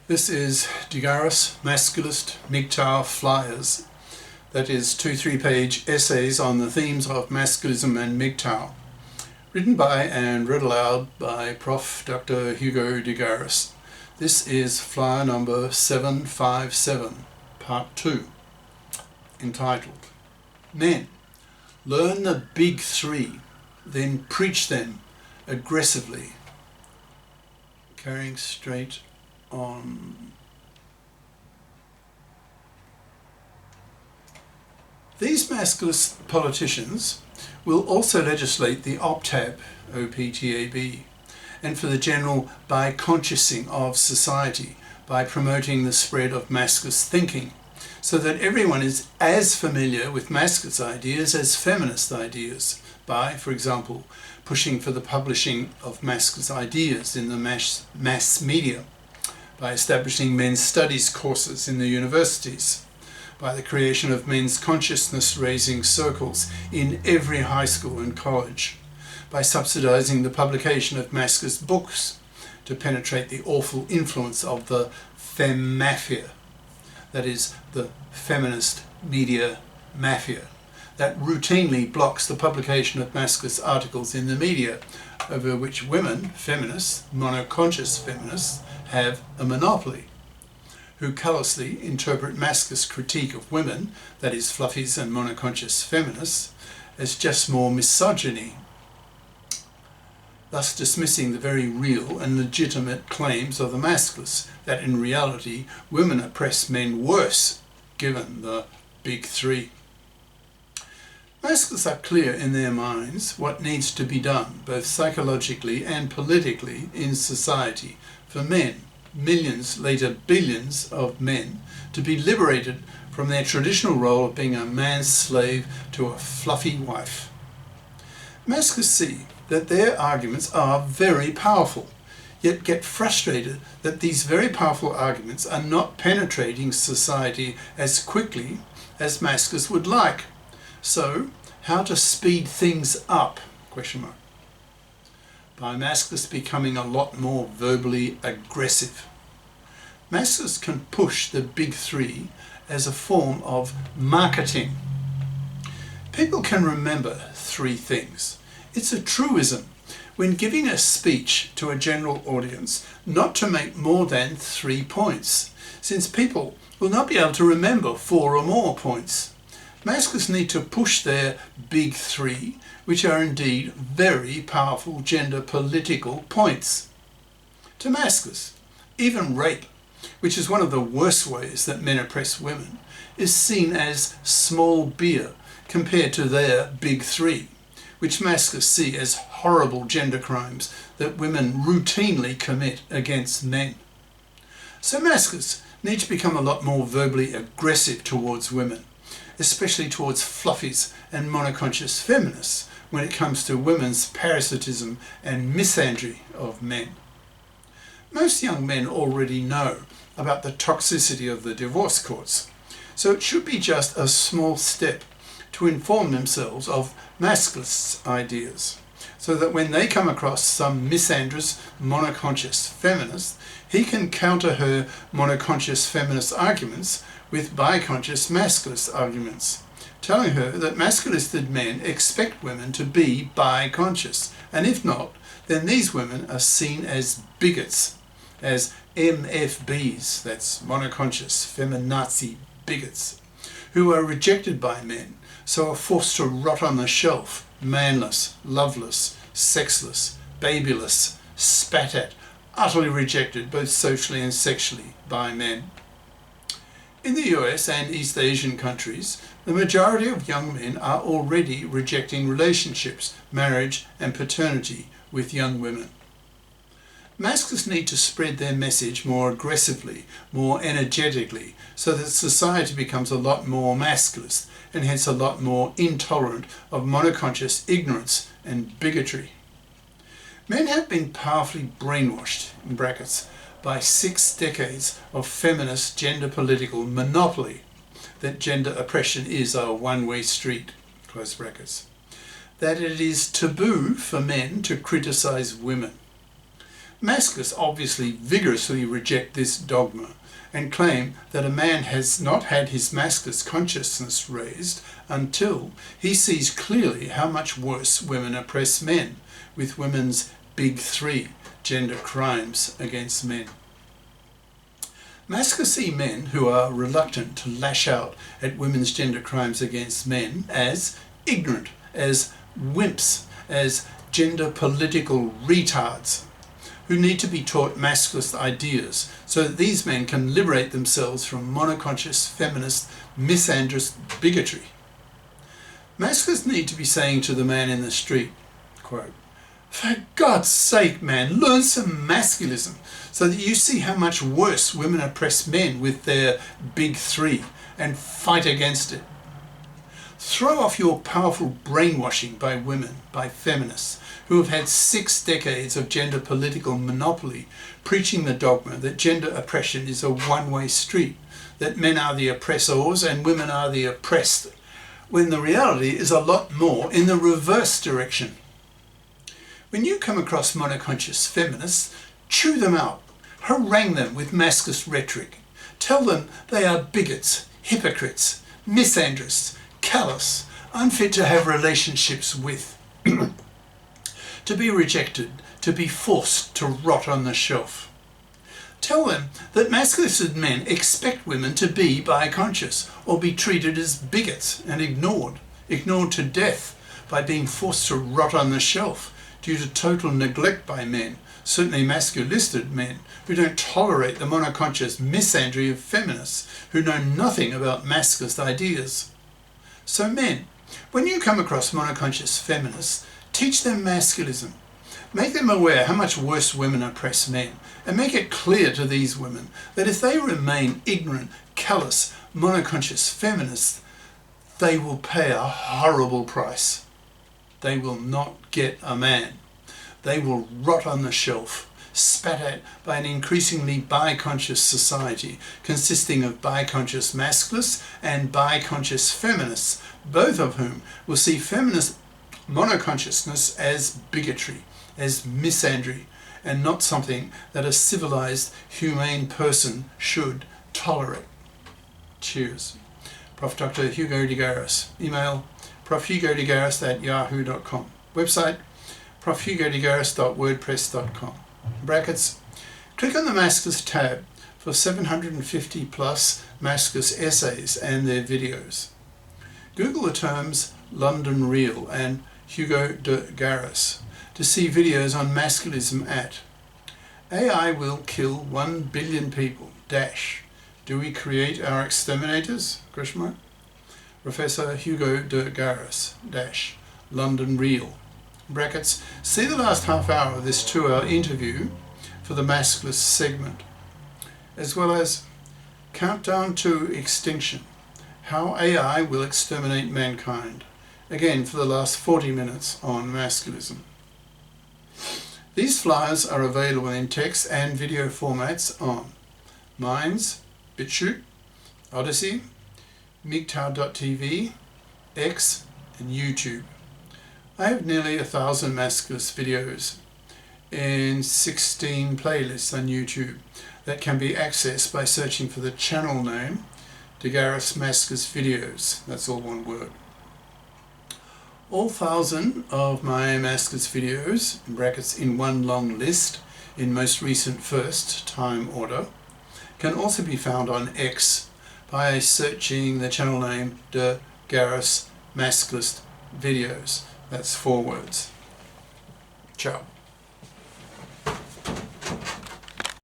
This is Garis, Masculist, MGTOW flyers. That is 2 3-page essays on the themes of masculism and MGTOW, written by and read aloud by Prof. Dr. Hugo de Garis. This is flyer number 757, part 2, entitled, Men, learn the big three, then preach them aggressively. Carrying straight on. These masculist politicians will also legislate the OPTAB, O-P-T-A-B, and for the general by-consciousing of society by promoting the spread of masculist thinking, so that everyone is as familiar with masculist ideas as feminist ideas, by, for example, pushing for the publishing of masculist ideas in the mass media, by establishing men's studies courses in the universities, by the creation of men's consciousness-raising circles in every high school and college, by subsidizing the publication of masculist books to penetrate the awful influence of the femme mafia, that is, the feminist media mafia, that routinely blocks the publication of masculist articles in the media, over which women, feminists, monoconscious feminists, have a monopoly, who callously interpret masculist critique of women, that is, fluffies and monoconscious feminists, as just more misogyny, thus dismissing the very real and legitimate claims of the masculists, that in reality women oppress men worse, given the big three. Masculists are clear in their minds what needs to be done, both psychologically and politically, in society for men, millions, later billions of men, to be liberated from their traditional role of being a man's slave to a fluffy wife. Masculists see that their arguments are very powerful, yet get frustrated that these very powerful arguments are not penetrating society as quickly as masculists would like. So, how to speed things up? By masculists becoming a lot more verbally aggressive. Masculists can push the big three as a form of marketing. People can remember three things. It's a truism when giving a speech to a general audience not to make more than 3 points, since people will not be able to remember 4 or more points. Masculists need to push their big three, which are indeed very powerful gender political points. To masculists, even rape, which is one of the worst ways that men oppress women, is seen as small beer compared to their big three, which masculists see as horrible gender crimes that women routinely commit against men. So masculists need to become a lot more verbally aggressive towards women, especially towards fluffies and monoconscious feminists when it comes to women's parasitism and misandry of men. Most young men already know about the toxicity of the divorce courts, so it should be just a small step to inform themselves of masculists' ideas, so that when they come across some misandrous, monoconscious feminist, he can counter her monoconscious feminist arguments with biconscious masculist arguments, telling her that masculisted men expect women to be biconscious, and if not, then these women are seen as bigots, as MFBs, that's monoconscious feminazi bigots, who are rejected by men, so are forced to rot on the shelf, manless, loveless, sexless, babyless, spat at, utterly rejected both socially and sexually by men. In the US and East Asian countries, the majority of young men are already rejecting relationships, marriage and paternity with young women. Masculists need to spread their message more aggressively, more energetically, so that society becomes a lot more masculist and hence a lot more intolerant of monoconscious ignorance and bigotry. Men have been powerfully brainwashed, in brackets, by 6 decades of feminist gender political monopoly that gender oppression is a one-way street, close brackets, that it is taboo for men to criticize women, Masculists obviously vigorously reject this dogma and claim that a man has not had his masculist consciousness raised until he sees clearly how much worse women oppress men with women's big three gender crimes against men. Masculists see men who are reluctant to lash out at women's gender crimes against men as ignorant, as wimps, as gender political retards who need to be taught masculist ideas so that these men can liberate themselves from monoconscious, feminist, misandrist bigotry. Masculists need to be saying to the man in the street, quote, "For God's sake, man, learn some masculism so that you see how much worse women oppress men with their big three and fight against it. Throw off your powerful brainwashing by women, by feminists, who have had 6 decades of gender political monopoly, preaching the dogma that gender oppression is a one-way street, that men are the oppressors and women are the oppressed, when the reality is a lot more in the reverse direction. When you come across monoconscious feminists, chew them out, harangue them with masculist rhetoric, tell them they are bigots, hypocrites, misandrists, callous, unfit to have relationships with, to be rejected, to be forced to rot on the shelf. Tell them that masculisted men expect women to be bi-conscious or be treated as bigots and ignored to death by being forced to rot on the shelf due to total neglect by men, certainly masculisted men, who don't tolerate the monoconscious misandry of feminists who know nothing about masculist ideas. So men, when you come across monoconscious feminists, teach them masculism. Make them aware how much worse women oppress men, and make it clear to these women that if they remain ignorant, callous, monoconscious feminists, they will pay a horrible price. They will not get a man. They will rot on the shelf, spat at by an increasingly bi-conscious society consisting of bi-conscious masculists and bi-conscious feminists, both of whom will see feminist monoconsciousness as bigotry, as misandry, and not something that a civilized, humane person should tolerate. Cheers. Prof. Dr. Hugo de Garis. Email profhugodegaris@yahoo.com. Website profhugodegaris.wordpress.com. Brackets. Click on the Masculist tab for 750 plus Masculist essays and their videos. Google the terms London Real and Hugo de Garis to see videos on masculism at AI will kill 1 billion people. Do we create our exterminators? Professor Hugo de Garis London Real. Brackets. See the last half hour of this 2-hour interview for the Masculist segment, as well as Countdown to Extinction, How AI Will Exterminate Mankind, again for the last 40 minutes on masculism. These flyers are available in text and video formats on Minds, BitChute, Odyssey, MGTOW.tv, X and YouTube. I have nearly 1,000 masculist videos in 16 playlists on YouTube that can be accessed by searching for the channel name De Garis Masculist Videos. That's all one word. All 1,000 of my masculist videos, in brackets in one long list in most recent first time order, can also be found on X by searching the channel name De Garis Masculist Videos. That's 4 words. Ciao.